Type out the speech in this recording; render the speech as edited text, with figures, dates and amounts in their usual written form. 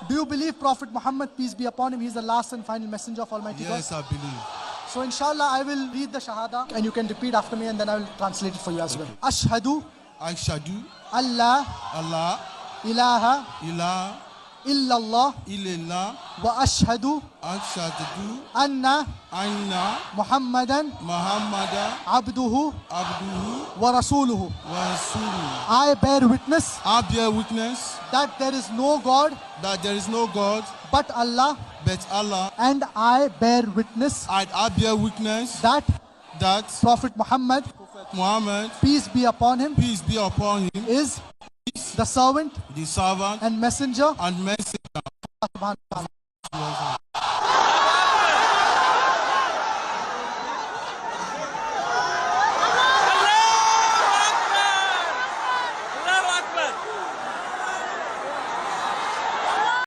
Do you believe Prophet Muhammad, peace be upon him, he is the last and final messenger of Almighty God? Yes, I believe. So inshallah I will read the Shahada and you can repeat after me and then I will translate it for you as well. Ashhadu Ashhadu Allah Allah ilaha ilaha illallah illallah wa ashhadu ashhadu anna anna Muhammadan Muhammadan abduhu abduhu wa rasuluhu. wa rasuluhu. I bear witness I bear witness that there is no God that there is no God but Allah, but Allah, and I bear witness and I bear witness that that Prophet Muhammad, Muhammad, peace be upon him, peace be upon him, is the servant the servant and messenger and messenger of Allah.